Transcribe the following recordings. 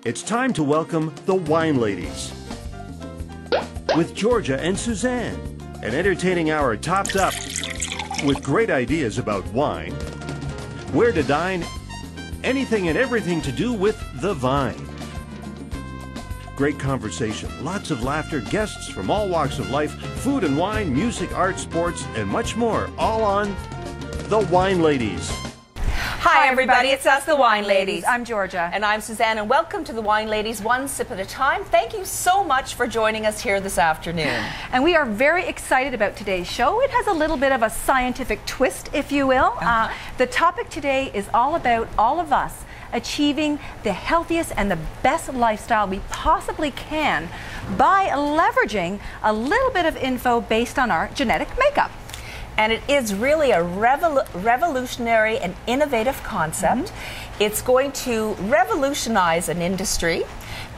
It's time to welcome the Wine Ladies. With Georgia and Suzanne, an entertaining hour topped up with great ideas about wine, where to dine, anything and everything to do with the vine. Great conversation, lots of laughter, guests from all walks of life, food and wine, music, art, sports, and much more, all on the Wine Ladies. Hi everybody, it's us, the Wine Ladies. I'm Georgia. And I'm Suzanne, and welcome to the Wine Ladies, one sip at a time. Thank you so much for joining us here this afternoon. And we are very excited about today's show. It has a little bit of a scientific twist, if you will. The topic today is all about all of us achieving the healthiest and the best lifestyle we possibly can by leveraging a little bit of info based on our genetic makeup. And it is really a revolutionary and innovative concept. It's going to revolutionize an industry,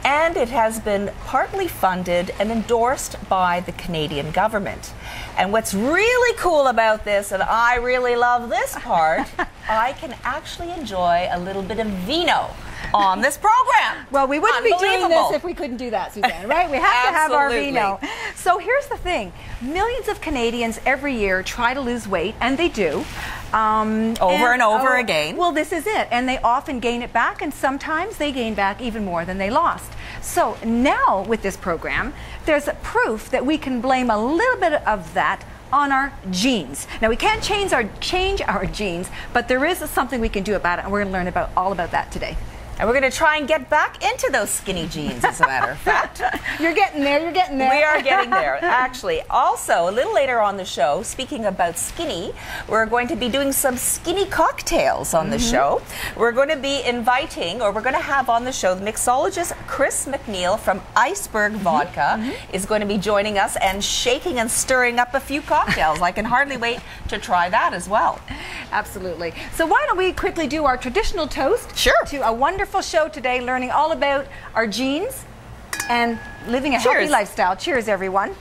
and it has been partly funded and endorsed by the Canadian government. And what's really cool about this, and I really love this part, I can actually enjoy a little bit of vino on this program. Well, we wouldn't be doing this if we couldn't do that, Suzanne, right? We have to have our vino. So here's the thing. Millions of Canadians every year try to lose weight, and they do. Over and over again. Well, this is it. And they often gain it back, and sometimes they gain back even more than they lost. So now with this program, there's proof that we can blame a little bit of that on our genes. Now, we can't change our genes, but there is something we can do about it, and we're going to learn all about that today. And we're going to try and get back into those skinny jeans, as a matter of fact. You're getting there, you're getting there. We are getting there, actually. Also, a little later on the show, speaking about skinny, we're going to be doing some skinny cocktails on the show. We're going to be inviting, or we're going to have on the show, the mixologist Chris McNeil from Iceberg Vodka is going to be joining us and shaking and stirring up a few cocktails. I can hardly wait to try that as well. Absolutely. So why don't we quickly do our traditional toast to a wonderful show today, learning all about our genes and living a healthy lifestyle. Cheers, everyone.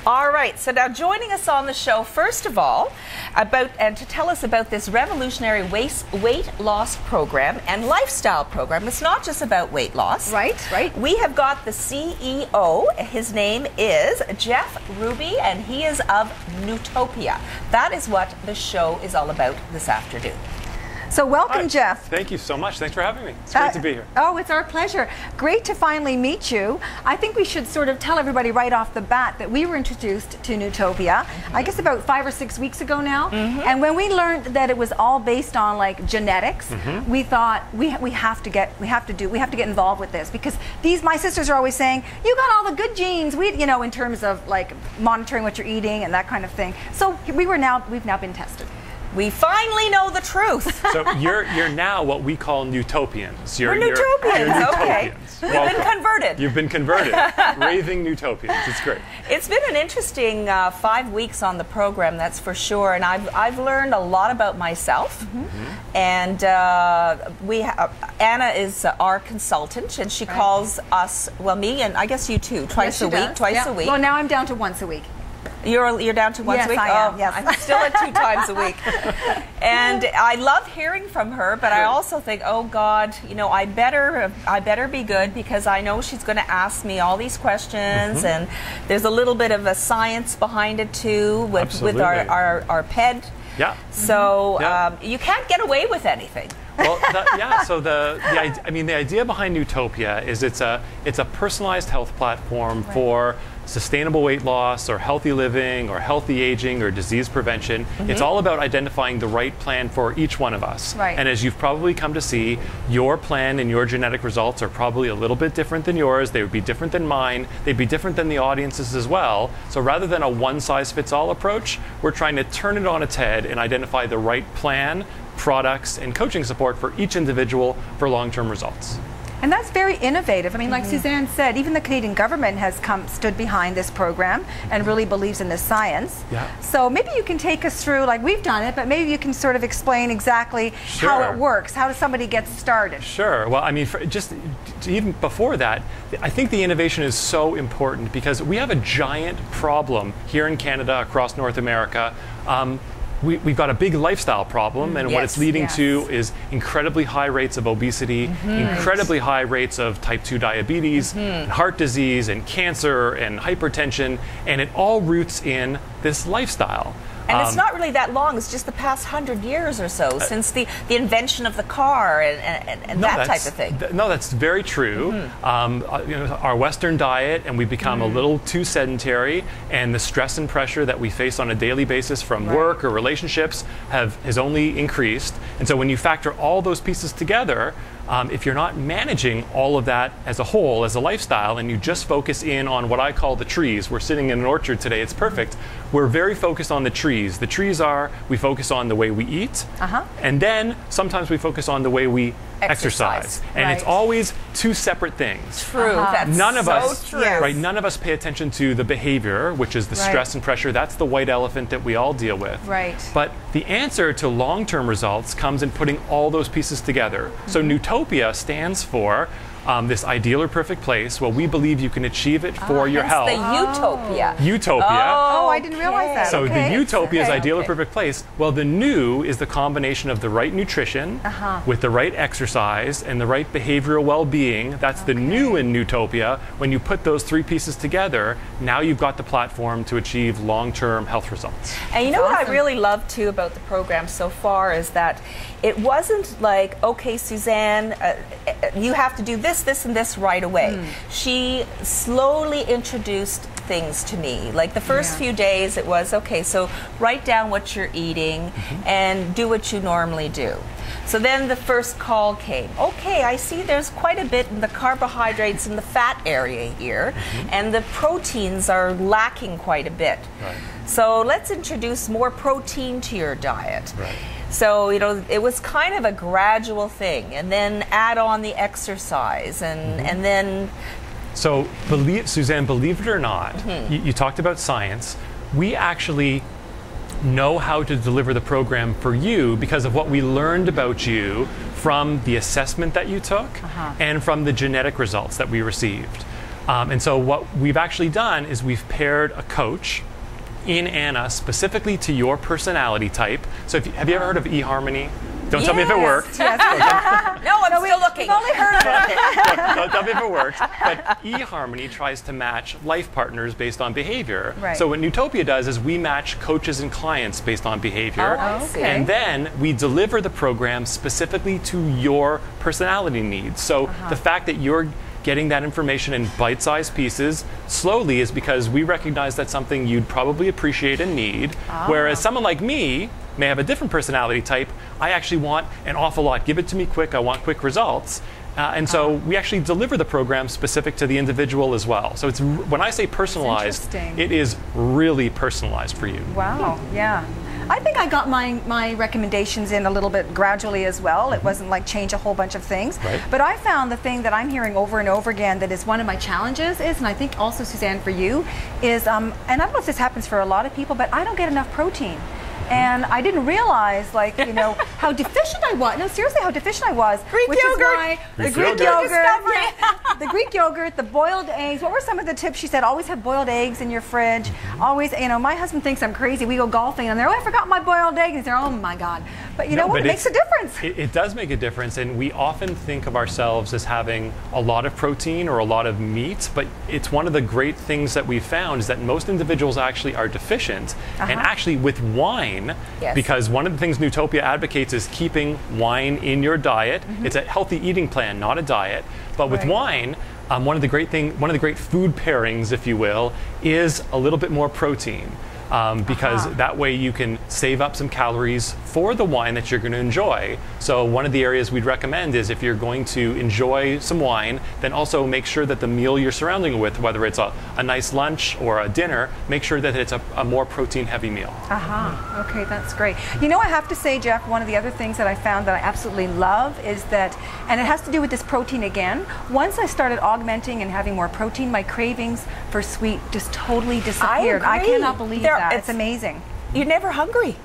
All right, so now joining us on the show, first of all, to tell us about this revolutionary weight loss program and lifestyle program. It's not just about weight loss. Right. We have got the CEO. His name is Jeff Ruby, and he is of Newtopia. That is what the show is all about this afternoon. So welcome, Hi. Jeff. Thank you so much. Thanks for having me. It's great to be here. Oh, it's our pleasure. Great to finally meet you. I think we should sort of tell everybody right off the bat that we were introduced to Nutopia, I guess about 5 or 6 weeks ago now. And when we learned that it was all based on like genetics, we thought we have to get involved with this, because my sisters are always saying, you got all the good genes, in terms of like monitoring what you're eating and that kind of thing. So we've now been tested. We finally know the truth. So you're now what we call Newtopians. We're Newtopians. Okay. We've been converted. You've been converted. Raving Newtopians. It's great. It's been an interesting 5 weeks on the program, that's for sure. And I've learned a lot about myself. And Anna is our consultant, and she calls us, well, me and I guess you too, twice a week. Well, now I'm down to once a week. You're down to once a week? I am. Yes. I'm still at 2 times a week. And I love hearing from her, but I also think, oh God, I better be good, because I know she's going to ask me all these questions, and there's a little bit of a science behind it too with our PED. Yeah. So you can't get away with anything. Well, so the idea behind Newtopia is it's a personalized health platform for sustainable weight loss or healthy living or healthy aging or disease prevention. It's all about identifying the right plan for each one of us. And as you've probably come to see, your plan and your genetic results are probably a little bit different than yours. They would be different than mine. They'd be different than the audience's as well. So rather than a one-size-fits-all approach, we're trying to turn it on its head and identify the right plan, products, and coaching support for each individual for long-term results. And that's very innovative. I mean, like Suzanne said, even the Canadian government has stood behind this program and really believes in this science. So maybe you can take us through, like we've done it, but maybe you can sort of explain exactly how it works. How does somebody get started? Sure. Well, I mean, even before that, I think the innovation is so important because we have a giant problem here in Canada, across North America. we've got a big lifestyle problem, and what it's leading to is incredibly high rates of obesity, incredibly high rates of type 2 diabetes, and heart disease, and cancer, and hypertension, and it all roots in this lifestyle. And it's not really that long. It's just the past 100 years or so since the invention of the car and that type of thing. No, that's very true. Our Western diet, and we've become a little too sedentary, and the stress and pressure that we face on a daily basis from work or relationships has only increased. And so when you factor all those pieces together, if you're not managing all of that as a whole, as a lifestyle, and you just focus in on what I call the trees. We're sitting in an orchard today, it's perfect. We're very focused on the trees. The trees are, we focus on the way we eat, and then sometimes we focus on the way we exercise. And it's always two separate things. True. That's none of so us, true. right? None of us pay attention to the behavior, which is the stress and pressure. That's the white elephant that we all deal with. Right. But the answer to long-term results comes in putting all those pieces together. So Nutopia stands for this ideal or perfect place. Well, we believe you can achieve it for your health. The Utopia. Utopia. Oh, I didn't realize that. So the Utopia is ideal or perfect place. Well, the new is the combination of the right nutrition with the right exercise and the right behavioral well-being. That's the new in Nutopia. When you put those three pieces together, now you've got the platform to achieve long-term health results. And you know what I really love too about the program so far is that it wasn't like, okay, Suzanne, you have to do this, this, and this right away. She slowly introduced things to me. Like the first few days it was, okay, so write down what you're eating and do what you normally do. So then the first call came. Okay, I see there's quite a bit in the carbohydrates and the fat area here, and the proteins are lacking quite a bit. Right. So let's introduce more protein to your diet. Right. So, you know, it was kind of a gradual thing, and then add on the exercise, and then... So, Suzanne, believe it or not, you talked about science. We actually know how to deliver the program for you because of what we learned about you from the assessment that you took and from the genetic results that we received. And so what we've actually done is we've paired a coach in Anna specifically to your personality type. So have you ever heard of eHarmony? Don't tell me if it worked. No, I'm still looking. We've only heard of it. Don't tell me if it works. But eHarmony tries to match life partners based on behavior. Right. So what Nutopia does is we match coaches and clients based on behavior. And then we deliver the program specifically to your personality needs. So the fact that you're getting that information in bite-sized pieces slowly is because we recognize that's something you'd probably appreciate and need. Whereas someone like me may have a different personality type. I actually want an awful lot. Give it to me quick. I want quick results. And so we actually deliver the program specific to the individual as well. So it's when I say personalized, it is really personalized for you. Wow, yeah. I think I got my recommendations in a little bit gradually as well. It wasn't like change a whole bunch of things. Right. But I found the thing that I'm hearing over and over again that is one of my challenges is, and I think also Suzanne for you, is, and I don't know if this happens for a lot of people, but I don't get enough protein. And I didn't realize, like, you know, how deficient I was. No, seriously, how deficient I was. Greek which yogurt. Is why the Greek yogurt, the Greek yogurt, the boiled eggs. What were some of the tips she said? Always have boiled eggs in your fridge. Always, you know, my husband thinks I'm crazy. We go golfing and they're, oh, I forgot my boiled egg. And they're, oh my God. But you know what? It makes a difference. It does make a difference. And we often think of ourselves as having a lot of protein or a lot of meat. But it's one of the great things that we've found is that most individuals actually are deficient. And actually with wine, because one of the things Nutopia advocates is keeping wine in your diet. It's a healthy eating plan, not a diet. But with wine, one of the great food pairings, if you will, is a little bit more protein. Because that way you can save up some calories for the wine that you're going to enjoy. So one of the areas we'd recommend is if you're going to enjoy some wine, then also make sure that the meal you're surrounding it with, whether it's a nice lunch or a dinner, make sure that it's a more protein-heavy meal. Okay, that's great. You know, I have to say, Jeff, one of the other things that I found that I absolutely love is that, and it has to do with this protein again, once I started augmenting and having more protein, my cravings for sweet just totally disappeared. I cannot believe that. It's amazing. You're never hungry.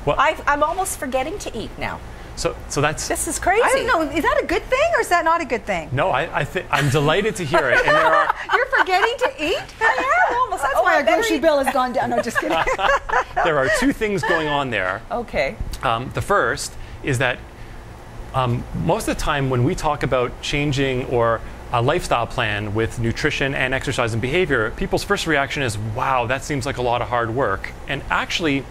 Well, I'm almost forgetting to eat now. So that's This is crazy. I don't know. Is that a good thing or is that not a good thing? no. I'm delighted to hear it. And there are You're forgetting to eat? I am almost. That's why our grocery bill has gone down. No, just kidding. there are two things going on there. Okay. The first is that most of the time when we talk about changing or a lifestyle plan with nutrition and exercise and behavior, people's first reaction is, wow, that seems like a lot of hard work. And actually,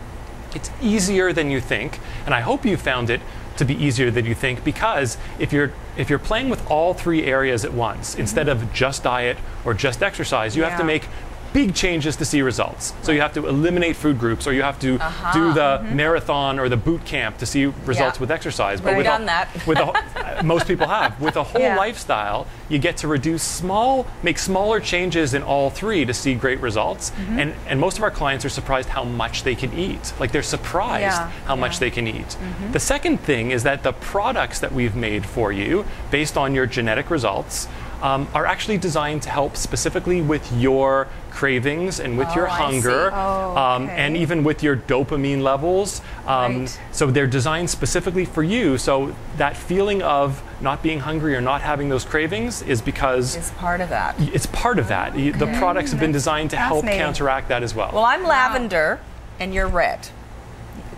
it's easier than you think. And I hope you found it to be easier than you think, because if you're playing with all three areas at once, instead of just diet or just exercise, you have to make big changes to see results. So you have to eliminate food groups, or you have to do the marathon or the boot camp to see results with exercise. But with done that. Most people have. With a whole lifestyle, you get to make smaller changes in all three to see great results. And most of our clients are surprised how much they can eat. Like, they're surprised how much they can eat. The second thing is that the products that we've made for you, based on your genetic results, are actually designed to help specifically with your cravings and with your hunger, and even with your dopamine levels. So they're designed specifically for you. So that feeling of not being hungry or not having those cravings is because It's part of that. it's part of that. The products have been designed to help counteract that as well. Well, I'm lavender and you're red.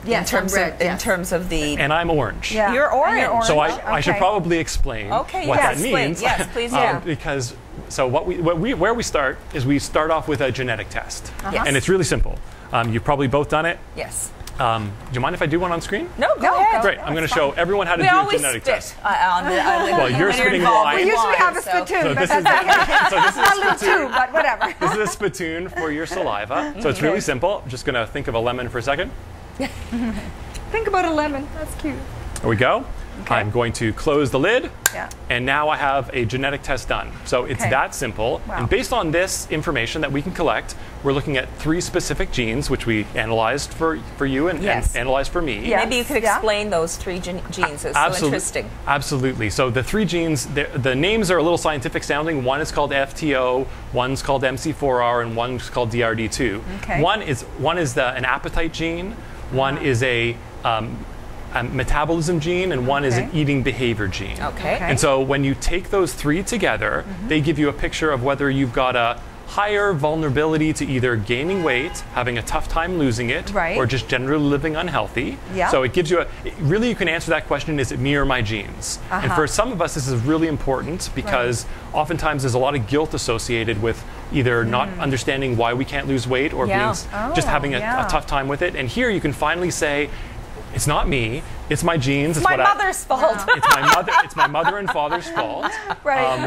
Yes, in terms of the. And I'm orange. Yeah. You're orange. So I should probably explain what that means. Yes, please. Because where we start is we start off with a genetic test, Yes. and it's really simple. You've probably both done it. Yes. Do you mind if I do one on screen? No, go ahead. Great. I'm going to show everyone how to We do a always genetic spit test. well, you're spitting wine. We usually have a spittoon, but that's okay. So this is A little too, but whatever. This is a spittoon for your saliva. So it's really simple. I'm just going to think of a lemon for a second. Think about a lemon. That's cute. There we go. I'm going to close the lid, Yeah. and now I have a genetic test done. So it's that simple. Wow. And based on this information that we can collect, we're looking at 3 specific genes, which we analyzed for you and analyzed for me. Yeah. Maybe you could explain those 3 genes. It's so interesting. Absolutely. So the 3 genes, the names are a little scientific sounding. One is called FTO, one's called MC4R, and one's called DRD2. Okay. One is an appetite gene. One is a metabolism gene, and one is an eating behavior gene. Okay. And so when you take those 3 together, they give you a picture of whether you've got a higher vulnerability to either gaining weight, having a tough time losing it, or just generally living unhealthy. Yeah. So it gives you really you can answer that question, is it me or my genes? And for some of us, this is really important because oftentimes there's a lot of guilt associated with either not understanding why we can't lose weight or just having a tough time with it. And here you can finally say, it's not me. It's my genes. It's my mother's fault. It's my mother and father's fault,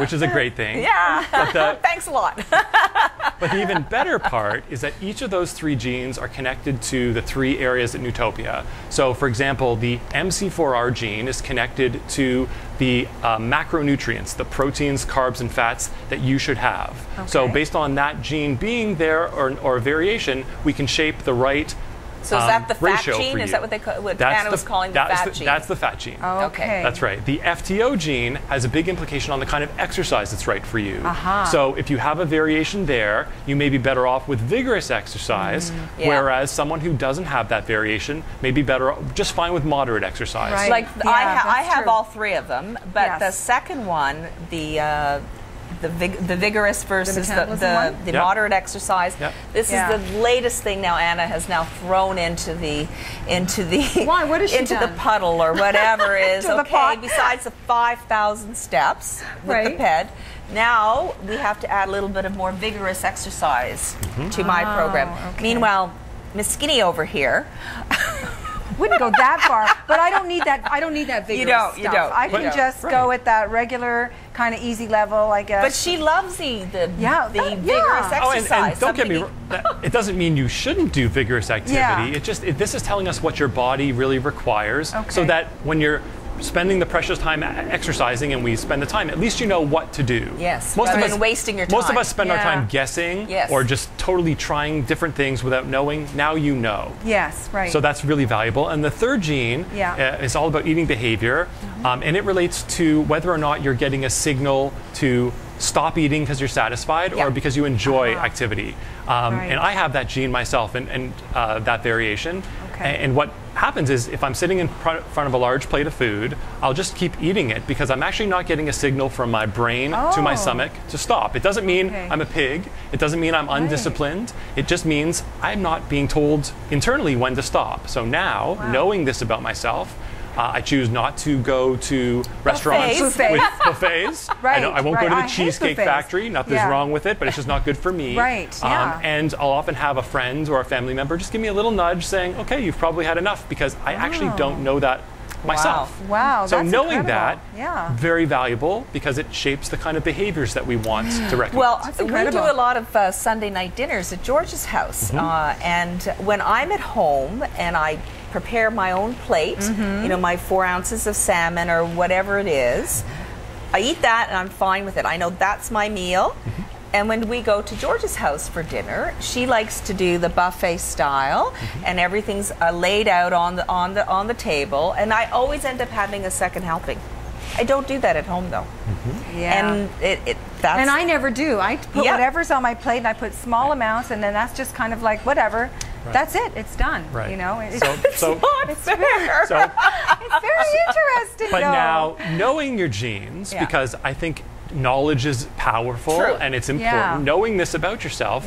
which is a great thing. Yeah. Thanks a lot. But the even better part is that each of those 3 genes are connected to the 3 areas at Nutopia. So, for example, the MC4R gene is connected to the macronutrients, the proteins, carbs, and fats that you should have. So, based on that gene being there or a variation, we can shape the right. So is that the fat gene? Is that what Anna was calling the fat gene? That's the fat gene. Okay. That's right. The FTO gene has a big implication on the kind of exercise that's right for you. So if you have a variation there, you may be better off with vigorous exercise, whereas someone who doesn't have that variation may be better off just fine with moderate exercise. Right. Like I have all 3 of them, but the second one, the vigorous versus the moderate exercise. This is the latest thing now Anna has now thrown into the Why? What has she into done? the puddle or whatever is To the pot. besides the 5,000 steps with the PED. Now we have to add a little bit of more vigorous exercise to my program. Meanwhile, Miss Skinny over here wouldn't go that far, but I don't need that. I don't need that vigorous stuff. You don't. I can just go at that regular kind of easy level, I guess. But she loves the vigorous exercise. And don't get me wrong, it doesn't mean you shouldn't do vigorous activity. This is telling us what your body really requires, so that when you're spending the precious time exercising and we spend the time, at least you know what to do. Yes, rather than wasting your time. Most of us spend our time guessing or just totally trying different things without knowing. Now you know. Yes, right. So that's really valuable. And the third gene is all about eating behavior, and it relates to whether or not you're getting a signal to stop eating because you're satisfied or because you enjoy activity. And I have that gene myself and that variation. And what happens is if I'm sitting in front of a large plate of food, I'll just keep eating it because I'm actually not getting a signal from my brain to my stomach to stop. It doesn't mean I'm a pig. It doesn't mean I'm undisciplined. It just means I'm not being told internally when to stop. So now, knowing this about myself, I choose not to go to restaurants with buffets. I won't go to the Cheesecake Factory. Nothing's wrong with it, but it's just not good for me. And I'll often have a friend or a family member just give me a little nudge saying, okay, you've probably had enough, because I actually don't know that myself. Wow, so that's knowing incredible. that, very valuable, because it shapes the kind of behaviors that we want to recommend. Well, we do a lot of Sunday night dinners at George's house, and when I'm at home and I prepare my own plate, you know, my 4 ounces of salmon or whatever it is, I eat that and I'm fine with it. I know that's my meal. And when we go to George's house for dinner, she likes to do the buffet style, and everything's laid out on the table, and I always end up having a second helping. I don't do that at home though. And that's, and I never do. I put whatever's on my plate, and I put small amounts, and then that's just kind of like whatever. That's it. It's done. You know. It's not fair. It's very interesting. But now, knowing your genes, because I think knowledge is powerful and it's important. Knowing this about yourself,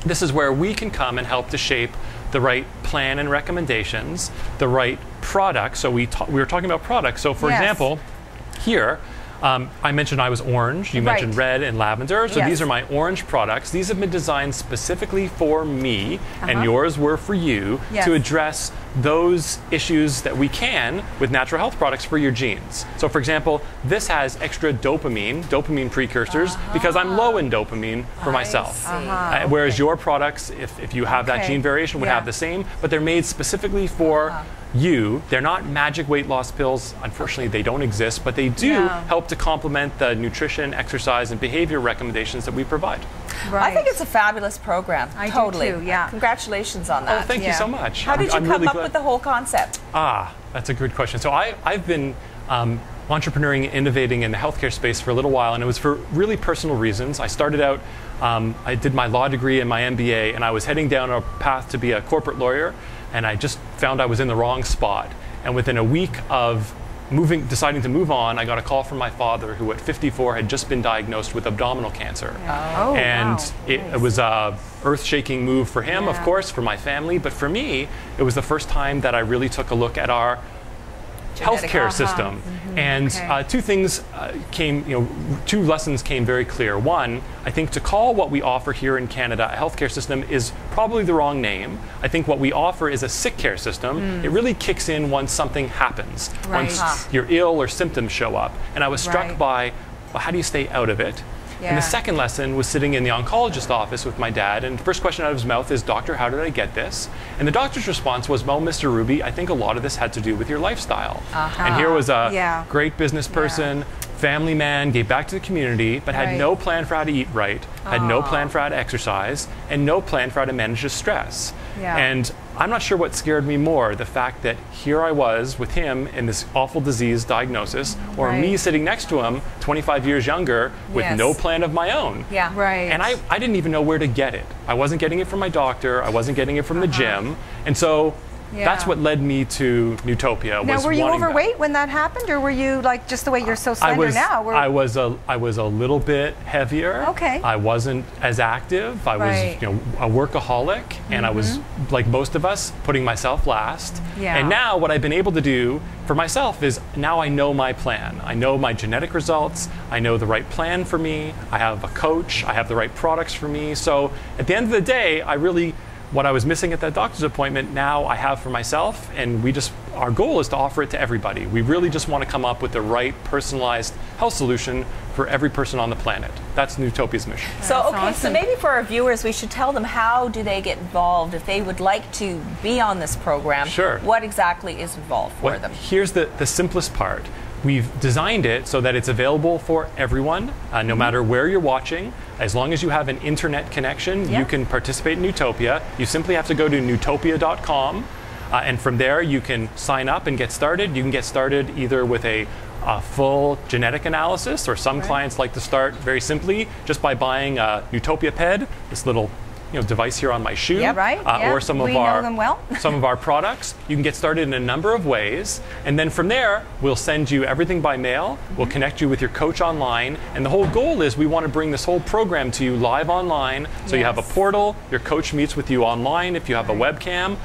this is where we can come and help to shape the right plan and recommendations, the right product. So we were talking about products. So for example, here, I mentioned I was orange. You mentioned red and lavender. So these are my orange products. These have been designed specifically for me, and yours were for you, to address those issues that we can with natural health products for your genes. So for example, this has extra dopamine precursors, because I'm low in dopamine for myself. Whereas your products, if you have that gene variation, would have the same, but they're made specifically for you. They're not magic weight loss pills. Unfortunately, they don't exist, but they do help to complement the nutrition, exercise, and behavior recommendations that we provide. I think it's a fabulous program. I do too, Congratulations on that. Oh, thank you so much. How did you I'm come really up glad. with the whole concept? That's a good question. So I've been entrepreneuring and innovating in the healthcare space for a little while, and it was for really personal reasons. I started out, I did my law degree and my MBA, and I was heading down a path to be a corporate lawyer, and I just found I was in the wrong spot. And within a week of deciding to move on, I got a call from my father, who at 54 had just been diagnosed with abdominal cancer. It was a earth-shaking move for him, of course, for my family, but for me, it was the first time that I really took a look at our healthcare system. And two things two lessons came very clear. One, I think to call what we offer here in Canada a healthcare system is probably the wrong name. I think what we offer is a sick care system. It really kicks in once something happens, once you're ill or symptoms show up. And I was struck by, well, how do you stay out of it? And the second lesson was sitting in the oncologist's office with my dad, and the first question out of his mouth is, "Doctor, how did I get this?" And the doctor's response was, "Well, Mr. Ruby, I think a lot of this had to do with your lifestyle." And here was a great business person, family man, gave back to the community, but had no plan for how to eat right, had no plan for how to exercise, and no plan for how to manage his stress. And I'm not sure what scared me more, the fact that here I was with him in this awful disease diagnosis, or me sitting next to him, 25 years younger, with no plan of my own. And I didn't even know where to get it. I wasn't getting it from my doctor, I wasn't getting it from the gym, and so that's what led me to Nutopia. Now, were you overweight when that happened, or were you like just the way you're so slender now? I was a little bit heavier. I wasn't as active. I was a workaholic, and I was, like most of us, putting myself last. And now what I've been able to do for myself is, now I know my plan. I know my genetic results. I know the right plan for me. I have a coach. I have the right products for me. So at the end of the day, what I was missing at that doctor's appointment, now I have for myself, and our goal is to offer it to everybody. We really just want to come up with the right personalized health solution for every person on the planet. That's Nutopia's mission. So, so maybe for our viewers, we should tell them, how do they get involved if they would like to be on this program? What exactly is involved for them? Here's the simplest part. We've designed it so that it's available for everyone, no matter where you're watching. As long as you have an internet connection, you can participate in Nutopia. You simply have to go to nutopia.com, and from there you can sign up and get started. You can get started either with a full genetic analysis, or some clients like to start very simply just by buying a Nutopia ped, this little device here on my shoe, Yep. Right, yeah. or some of We know them well. some of our products. You can get started in a number of ways, and then from there, we'll send you everything by mail. We'll connect you with your coach online, and the whole goal is we want to bring this whole program to you live online. So you have a portal, your coach meets with you online if you have a webcam,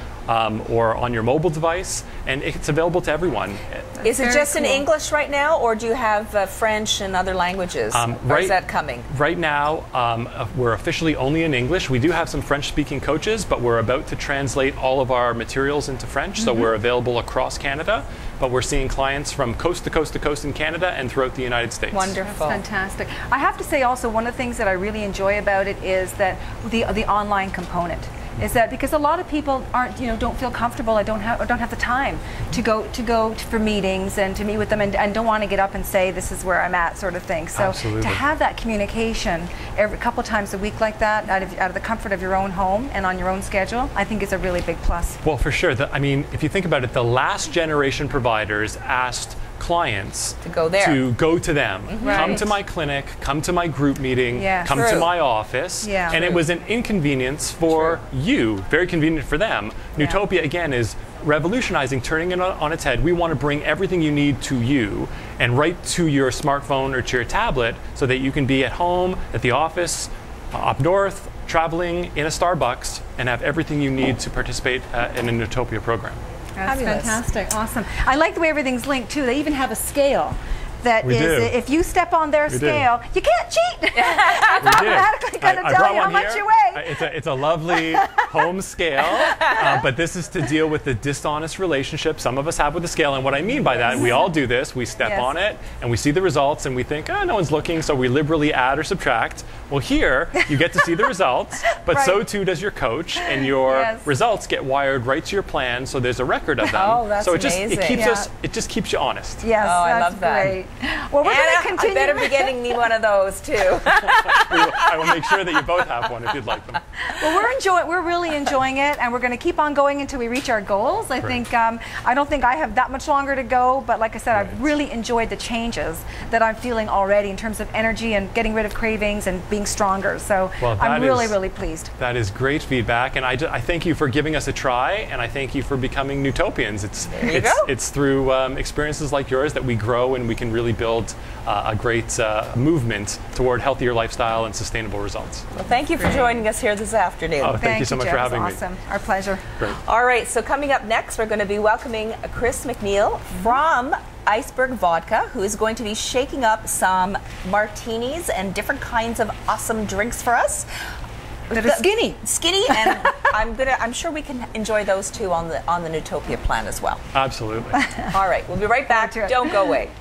or on your mobile device, and it's available to everyone. Is it just in cool. English right now, or do you have French and other languages? Or is that coming? Right now, we're officially only in English. We do have some French-speaking coaches, but we're about to translate all of our materials into French, so we're available across Canada. But we're seeing clients from coast to coast to coast in Canada and throughout the United States. Wonderful. That's fantastic. I have to say also, one of the things that I really enjoy about it is that the online component. Is that because a lot of people don't feel comfortable, don't have the time to go for meetings and to meet with them, and don't want to get up and say this is where I'm at, sort of thing. So Absolutely. to have that communication every couple times a week like that, out of the comfort of your own home and on your own schedule, I think is a really big plus. Well, for sure. I mean, if you think about it, the last generation providers asked clients To go there. to go to them. Come Right. to my clinic, come to my group meeting, Yeah. come to True. my office. Yeah. And it True. was an inconvenience for you, very convenient for them. Yeah. Nutopia, again, is revolutionizing, turning it on its head. We want to bring everything you need to you and right to your smartphone or to your tablet so that you can be at home, at the office, up north, traveling in a Starbucks, and have everything you need to participate in a Nutopia program. That's Fabulous. fantastic, awesome. I like the way everything's linked too. They even have a scale that We is, do. if you step on their do. scale, you can't cheat. We It's did. automatically going to I tell brought you how one much here. you weigh. It's a lovely home scale, but this is to deal with the dishonest relationship some of us have with the scale. And what I mean by that, we all do this. We step Yes. on it, and we see the results, and we think, oh, no one's looking, so we liberally add or subtract. Well, here, you get to see the results, but so Right. too does your coach, and your Yes. results get wired right to your plan, so there's a record of them. Oh, that's so it just, amazing. It keeps Yeah. it just keeps you honest. Yes, Oh, I that's love that. great. Well, we're going Anna, to continue. I better be getting me one of those too. I will make sure that you both have one if you'd like them. Well, we're really enjoying it, and we're going to keep on going until we reach our goals. I think I don't think I have that much longer to go, but like I said, I've really enjoyed the changes that I'm feeling already in terms of energy and getting rid of cravings and being stronger. So Well, I'm that really, is- really pleased. That is great feedback, and I thank you for giving us a try, and I thank you for becoming Nutopians. It's through experiences like yours that we grow and we can really build a great movement toward healthier lifestyle and sustainable results. Well, thank you for joining us here this afternoon. Oh, thank you so much Jeff. for having me. Awesome. Our pleasure. Great. All right, so coming up next, we're going to be welcoming Chris McNeil from Iceberg Vodka, who is going to be shaking up some martinis and different kinds of awesome drinks for us. That are skinny. Skinny, and I'm sure we can enjoy those too on the Nutopia plan as well. Absolutely. All right, we'll be right back. to it. Don't go away.